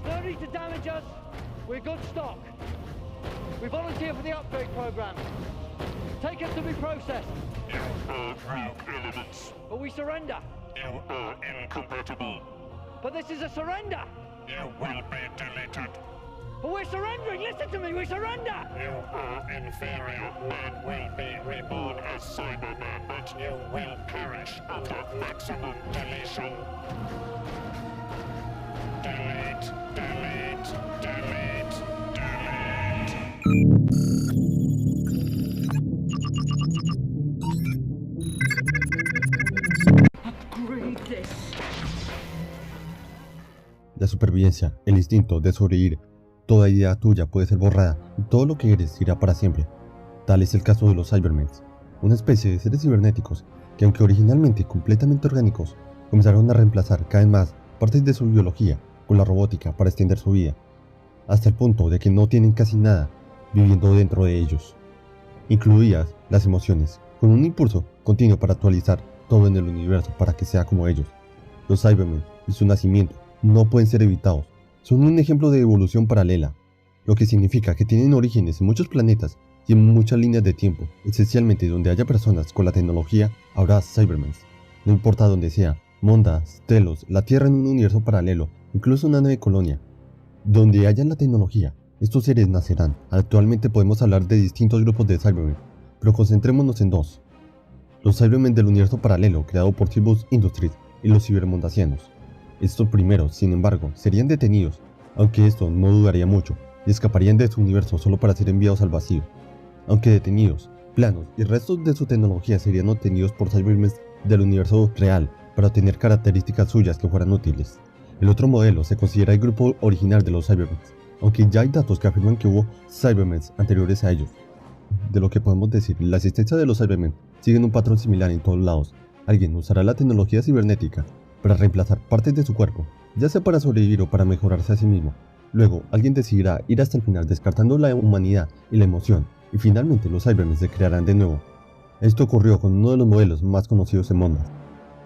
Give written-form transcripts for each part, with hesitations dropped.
No need to damage us. We're good stock. We volunteer for the upgrade program. Take us to be processed. You are weak elements. But we surrender. You are incompatible. But this is a surrender. You will be deleted. But we're surrendering. Listen to me. We surrender. You are inferior. Man will be reborn as Cyberman, but you will perish under maximum deletion. Delete, delete, delete, delete. Upgrade this. La supervivencia, el instinto de sobrevivir, toda idea tuya puede ser borrada y todo lo que eres irá para siempre. Tal es el caso de los Cybermen, una especie de seres cibernéticos que, aunque originalmente completamente orgánicos, comenzaron a reemplazar cada vez más partes de su biología con la robótica para extender su vida, hasta el punto de que no tienen casi nada viviendo dentro de ellos, incluidas las emociones, con un impulso continuo para actualizar todo en el universo para que sea como ellos. Los Cybermen y su nacimiento no pueden ser evitados, son un ejemplo de evolución paralela, lo que significa que tienen orígenes en muchos planetas y en muchas líneas de tiempo. Esencialmente, donde haya personas con la tecnología, habrá Cybermen. No importa dónde sea, Mondas, Telos, la Tierra en un universo paralelo, incluso una nueva colonia. Donde haya la tecnología, estos seres nacerán. Actualmente podemos hablar de distintos grupos de Cybermen, pero concentrémonos en dos. Los Cybermen del universo paralelo creado por Silvus Industries y los cibermondasianos. Estos primeros, sin embargo, serían detenidos, aunque esto no duraría mucho, y escaparían de su universo solo para ser enviados al vacío. Aunque detenidos, planos y restos de su tecnología serían obtenidos por Cybermen del universo real para obtener características suyas que fueran útiles. El otro modelo se considera el grupo original de los Cybermen, aunque ya hay datos que afirman que hubo Cybermen anteriores a ellos. De lo que podemos decir, la existencia de los Cybermen sigue un patrón similar en todos lados. Alguien usará la tecnología cibernética para reemplazar partes de su cuerpo, ya sea para sobrevivir o para mejorarse a sí mismo. Luego, alguien decidirá ir hasta el final descartando la humanidad y la emoción, y finalmente los Cybermen se crearán de nuevo. Esto ocurrió con uno de los modelos más conocidos en Mondas.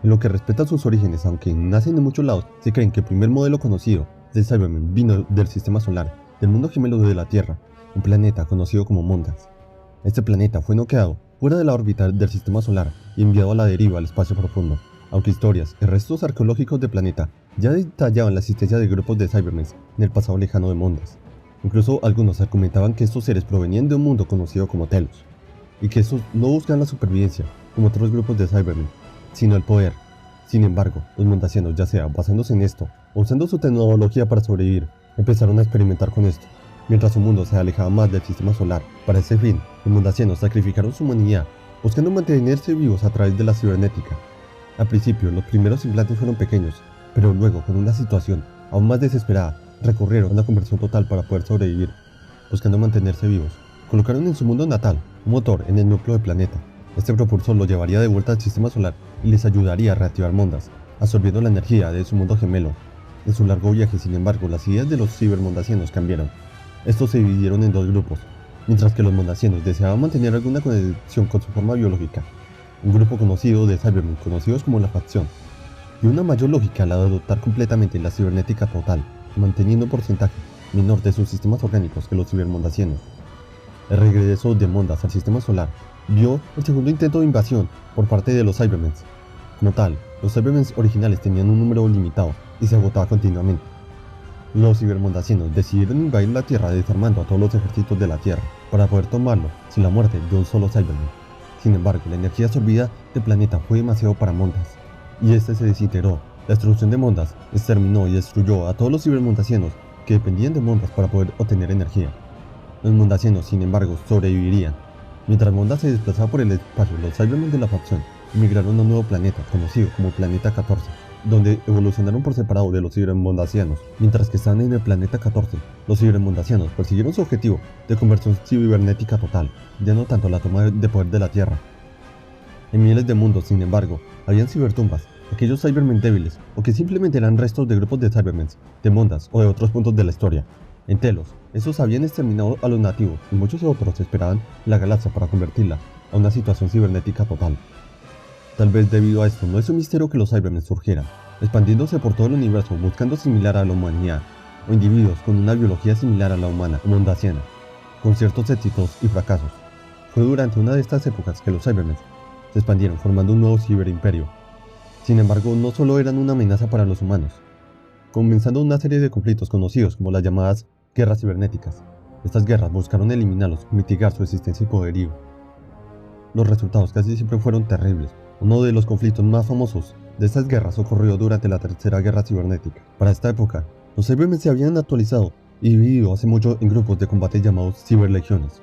En lo que respecta a sus orígenes, aunque nacen de muchos lados, se creen que el primer modelo conocido de Cybermen vino del sistema solar, del mundo gemelo de la Tierra, un planeta conocido como Mondas. Este planeta fue noqueado fuera de la órbita del sistema solar y enviado a la deriva al espacio profundo, aunque historias y restos arqueológicos del planeta ya detallaban la existencia de grupos de Cybermen en el pasado lejano de Mondas. Incluso algunos argumentaban que estos seres provenían de un mundo conocido como Telos, y que estos no buscan la supervivencia como otros grupos de Cybermen, sino el poder. Sin embargo, los mondasianos, ya sea basándose en esto o usando su tecnología para sobrevivir, empezaron a experimentar con esto. Mientras su mundo se alejaba más del sistema solar, para ese fin, los mondasianos sacrificaron su humanidad, buscando mantenerse vivos a través de la cibernética. Al principio, los primeros implantes fueron pequeños, pero luego, con una situación aún más desesperada, recurrieron a una conversión total para poder sobrevivir, buscando mantenerse vivos. Colocaron en su mundo natal un motor en el núcleo del planeta. Este propulsor lo llevaría de vuelta al sistema solar y les ayudaría a reactivar Mondas, absorbiendo la energía de su mundo gemelo. En su largo viaje, sin embargo, las ideas de los cibermondasianos cambiaron. Estos se dividieron en dos grupos, mientras que los mondasianos deseaban mantener alguna conexión con su forma biológica. Un grupo conocido de Cybermen, conocidos como la facción, y una mayor lógica a la de adoptar completamente la cibernética total, manteniendo un porcentaje menor de sus sistemas orgánicos que los cibermondasianos. El regreso de Mondas al sistema solar vio el segundo intento de invasión por parte de los Cybermen. Como tal, los Cybermen originales tenían un número limitado y se agotaba continuamente. Los cibermondasianos decidieron invadir la Tierra desarmando a todos los ejércitos de la Tierra para poder tomarlo sin la muerte de un solo Cyberman. Sin embargo, la energía absorbida del planeta fue demasiado para Mondas, y este se desintegró. La destrucción de Mondas exterminó y destruyó a todos los cibermondasianos que dependían de Mondas para poder obtener energía. Los mondasianos, sin embargo, sobrevivirían. Mientras Mondas se desplazaba por el espacio, los Cybermen de la facción emigraron a un nuevo planeta conocido como Planeta 14, donde evolucionaron por separado de los cibermondasianos. Mientras que estaban en el Planeta 14, los cibermondasianos persiguieron su objetivo de conversión cibernética total, ya no tanto la toma de poder de la Tierra. En miles de mundos, sin embargo, habían cibertumbas, aquellos Cybermen débiles, o que simplemente eran restos de grupos de Cybermen, de Mondas o de otros puntos de la historia. En Telos, esos habían exterminado a los nativos y muchos otros esperaban la galaxia para convertirla a una situación cibernética total. Tal vez debido a esto no es un misterio que los Cybermen surgieran, expandiéndose por todo el universo buscando asimilar a la humanidad. o individuos con una biología similar a la humana o mondasiana, con ciertos éxitos y fracasos. Fue durante una de estas épocas que los Cybermen se expandieron formando un nuevo ciberimperio. Sin embargo, no solo eran una amenaza para los humanos, comenzando una serie de conflictos conocidos como las llamadas guerras cibernéticas. Estas guerras buscaron eliminarlos, mitigar su existencia y poderío. Los resultados casi siempre fueron terribles. Uno de los conflictos más famosos de estas guerras ocurrió durante la Tercera Guerra Cibernética. Para esta época, los Cybermen se habían actualizado y dividido hace mucho en grupos de combate llamados ciberlegiones,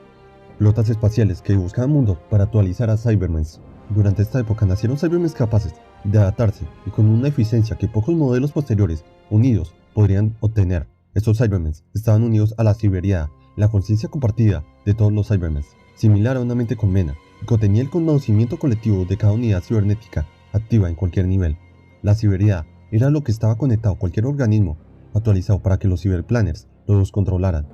flotas espaciales que buscaban mundos para actualizar a Cybermen. Durante esta época nacieron Cybermen capaces de adaptarse y con una eficiencia que pocos modelos posteriores unidos podrían obtener. Estos Cybermen estaban unidos a la ciberidad, la conciencia compartida de todos los Cybermen, similar a una mente colmena, y contenía el conocimiento colectivo de cada unidad cibernética activa en cualquier nivel. La ciberidad era lo que estaba conectado a cualquier organismo actualizado para que los ciberplanners los controlaran.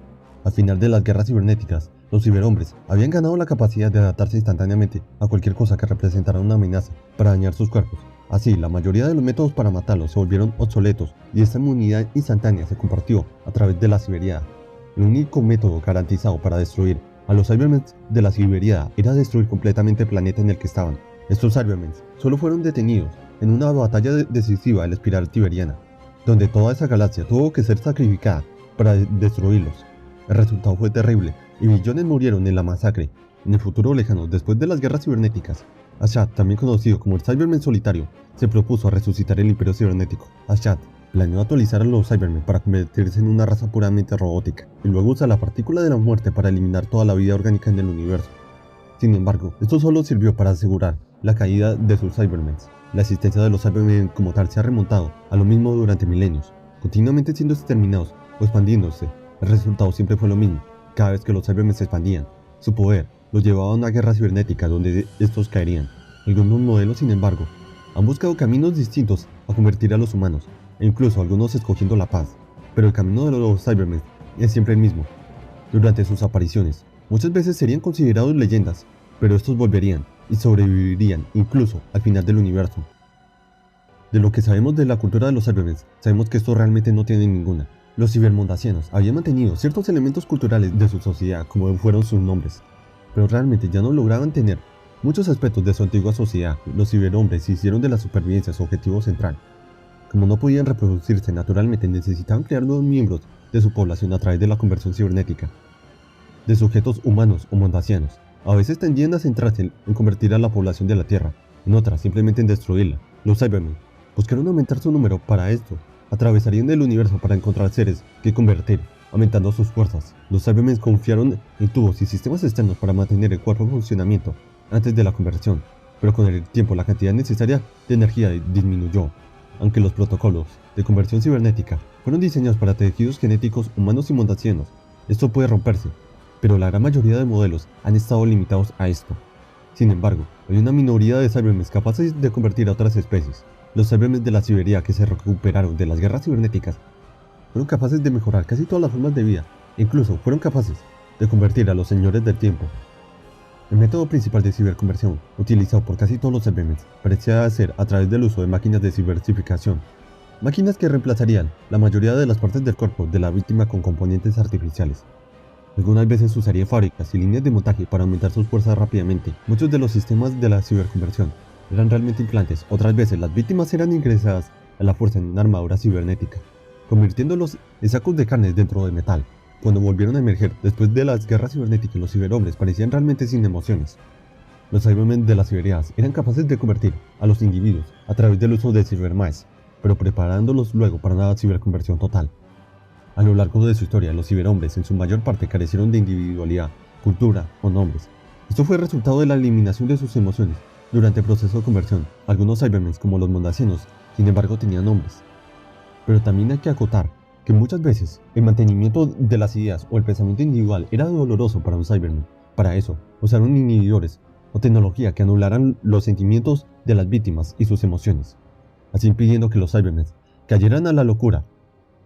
Al final de las guerras cibernéticas, los ciberhombres habían ganado la capacidad de adaptarse instantáneamente a cualquier cosa que representara una amenaza para dañar sus cuerpos. Así, la mayoría de los métodos para matarlos se volvieron obsoletos y esta inmunidad instantánea se compartió a través de la ciberidad. El único método garantizado para destruir a los Cybermen de la ciberidad era destruir completamente el planeta en el que estaban. Estos Cybermen solo fueron detenidos en una batalla decisiva de la espiral tiberiana, donde toda esa galaxia tuvo que ser sacrificada para destruirlos. El resultado fue terrible y millones murieron en la masacre. En el futuro lejano, después de las guerras cibernéticas, Ashad, también conocido como el Cybermen solitario, se propuso a resucitar el imperio cibernético. Ashad planeó actualizar a los Cybermen para convertirse en una raza puramente robótica, y luego usar la partícula de la muerte para eliminar toda la vida orgánica en el universo. Sin embargo, esto solo sirvió para asegurar la caída de sus Cybermen. La existencia de los Cybermen como tal se ha remontado a lo mismo durante milenios, continuamente siendo exterminados o expandiéndose. El resultado siempre fue lo mismo. Cada vez que los Cybermen se expandían, su poder los llevaba a una guerra cibernética donde estos caerían. Algunos modelos, sin embargo, han buscado caminos distintos a convertir a los humanos, e incluso algunos escogiendo la paz, pero el camino de los Cybermen es siempre el mismo. Durante sus apariciones, muchas veces serían considerados leyendas, pero estos volverían y sobrevivirían incluso al final del universo. De lo que sabemos de la cultura de los Cybermen, sabemos que estos realmente no tienen ninguna. Los cibermondasianos habían mantenido ciertos elementos culturales de su sociedad, como fueron sus nombres, pero realmente ya no lograban tener muchos aspectos de su antigua sociedad. Los ciberhombres hicieron de la supervivencia su objetivo central. Como no podían reproducirse naturalmente, necesitaban crear nuevos miembros de su población a través de la conversión cibernética de sujetos humanos o mondasianos. A veces tendían a centrarse en convertir a la población de la Tierra, en otras simplemente en destruirla. Los Cybermen buscaron aumentar su número. Para esto, atravesarían el universo para encontrar seres que convertir, aumentando sus fuerzas. Los Cybermen confiaron en tubos y sistemas externos para mantener el cuerpo en funcionamiento antes de la conversión, pero con el tiempo la cantidad necesaria de energía disminuyó. Aunque los protocolos de conversión cibernética fueron diseñados para tejidos genéticos humanos y mondasianos, esto puede romperse, pero la gran mayoría de modelos han estado limitados a esto. Sin embargo, hay una minoría de Cybermen capaces de convertir a otras especies. Los Cybermen de la Siberia que se recuperaron de las guerras cibernéticas fueron capaces de mejorar casi todas las formas de vida, e incluso fueron capaces de convertir a los señores del tiempo. El método principal de ciberconversión, utilizado por casi todos los Cybermen, parecía ser a través del uso de máquinas de cibersificación, máquinas que reemplazarían la mayoría de las partes del cuerpo de la víctima con componentes artificiales. Algunas veces usaría fábricas y líneas de montaje para aumentar sus fuerzas rápidamente. Muchos de los sistemas de la ciberconversión eran realmente implantes. Otras veces las víctimas eran ingresadas a la fuerza en una armadura cibernética, convirtiéndolos en sacos de carne dentro de metal. Cuando volvieron a emerger después de las guerras cibernéticas, los ciberhombres parecían realmente sin emociones. Los Cybermen de las Siberias eran capaces de convertir a los individuos a través del uso de cibermaes, pero preparándolos luego para una ciberconversión total. A lo largo de su historia, los ciberhombres en su mayor parte carecieron de individualidad, cultura o nombres. Esto fue el resultado de la eliminación de sus emociones durante el proceso de conversión. Algunos Cybermen, como los mondasianos, sin embargo tenían nombres. Pero también hay que acotar que muchas veces el mantenimiento de las ideas o el pensamiento individual era doloroso para un Cyberman. Para eso, usaron inhibidores o tecnología que anularan los sentimientos de las víctimas y sus emociones, así impidiendo que los Cybermen cayeran a la locura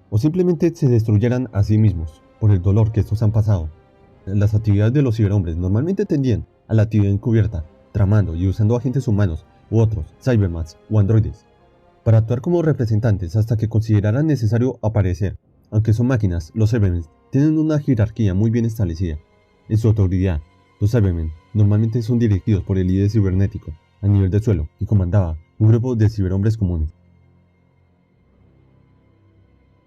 o simplemente se destruyeran a sí mismos por el dolor que estos han pasado. Las actividades de los ciberhombres normalmente tendían a la actividad encubierta, tramando y usando agentes humanos u otros, Cybermans o androides, para actuar como representantes hasta que consideraran necesario aparecer. Aunque son máquinas, los Cybermen tienen una jerarquía muy bien establecida. En su autoridad, los Cybermen normalmente son dirigidos por el líder cibernético a nivel de suelo, que comandaba un grupo de ciberhombres comunes.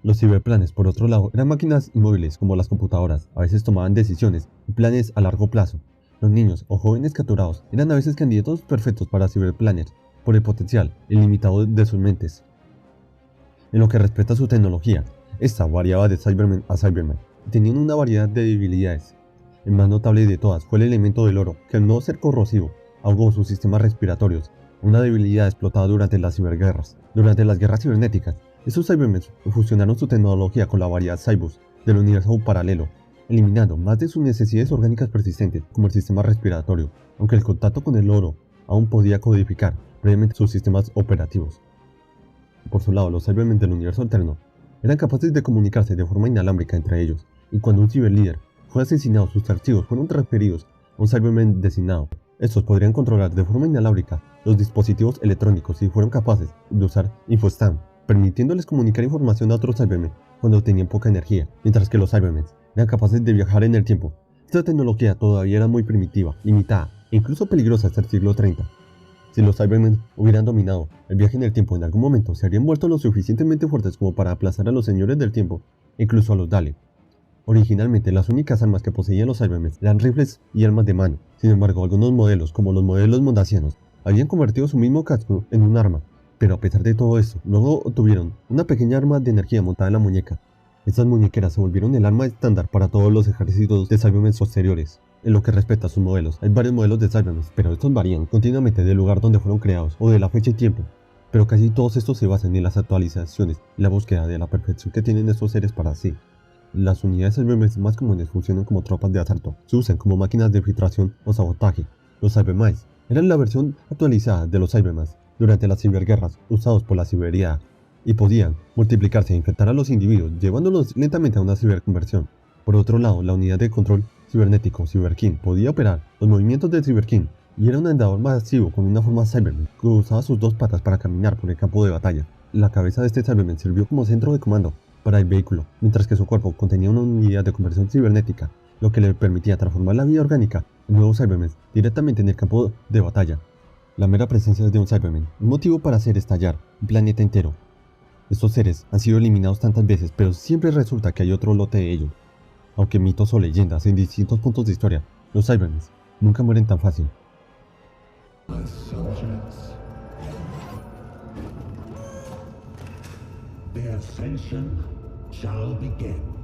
Los ciberplanes, por otro lado, eran máquinas inmóviles como las computadoras. A veces tomaban decisiones y planes a largo plazo. Los niños o jóvenes capturados eran a veces candidatos perfectos para ciberplanners por el potencial ilimitado de sus mentes. En lo que respecta a su tecnología, esta variaba de Cyberman a Cyberman y tenían una variedad de debilidades. El más notable de todas fue el elemento del oro, que al no ser corrosivo, ahogó sus sistemas respiratorios, una debilidad explotada durante las ciberguerras. Durante las guerras cibernéticas, estos Cybermen fusionaron su tecnología con la variedad Cybus del universo paralelo, eliminando más de sus necesidades orgánicas persistentes, como el sistema respiratorio, aunque el contacto con el oro aún podía codificar previamente sus sistemas operativos. Por su lado, los Cybermen del universo alterno eran capaces de comunicarse de forma inalámbrica entre ellos, y cuando un ciberlíder fue asesinado, sus archivos fueron transferidos a un Cyberman designado. Estos podrían controlar de forma inalámbrica los dispositivos electrónicos y fueron capaces de usar InfoStam, permitiéndoles comunicar información a otros Cybermen cuando tenían poca energía, mientras que los Cybermen eran capaces de viajar en el tiempo. Esta tecnología todavía era muy primitiva, limitada e incluso peligrosa hasta el siglo 30. Si los Cybermen hubieran dominado el viaje en el tiempo en algún momento, se habrían vuelto lo suficientemente fuertes como para aplazar a los señores del tiempo, e incluso a los Daleks. Originalmente, las únicas armas que poseían los Cybermen eran rifles y armas de mano. Sin embargo, algunos modelos, como los modelos mondasianos, habían convertido su mismo casco en un arma. Pero a pesar de todo esto, luego obtuvieron una pequeña arma de energía montada en la muñeca. Estas muñequeras se volvieron el arma estándar para todos los ejércitos de Cybermen posteriores. En lo que respecta a sus modelos, hay varios modelos de Cybermen, pero estos varían continuamente del lugar donde fueron creados o de la fecha y tiempo. Pero casi todos estos se basan en las actualizaciones y la búsqueda de la perfección que tienen estos seres para sí. Las unidades Cybermen más comunes funcionan como tropas de asalto, se usan como máquinas de filtración o sabotaje. Los Cybermice eran la versión actualizada de los Cybermen durante las ciberguerras usados por la ciberidad y podían multiplicarse e infectar a los individuos, llevándolos lentamente a una ciberconversión. Por otro lado, la unidad de control cibernético Cyberkin podía operar los movimientos del Cyberkin y era un andador masivo con una forma Cyberman que usaba sus dos patas para caminar por el campo de batalla. La cabeza de este Cyberman sirvió como centro de comando para el vehículo, mientras que su cuerpo contenía una unidad de conversión cibernética, lo que le permitía transformar la vida orgánica en nuevos Cybermen directamente en el campo de batalla. La mera presencia de un Cyberman, un motivo para hacer estallar un planeta entero. Estos seres han sido eliminados tantas veces, pero siempre resulta que hay otro lote de ellos. Aunque mitos o leyendas en distintos puntos de historia, los Cybermen nunca mueren tan fácil. My subjects, the ascension shall begin.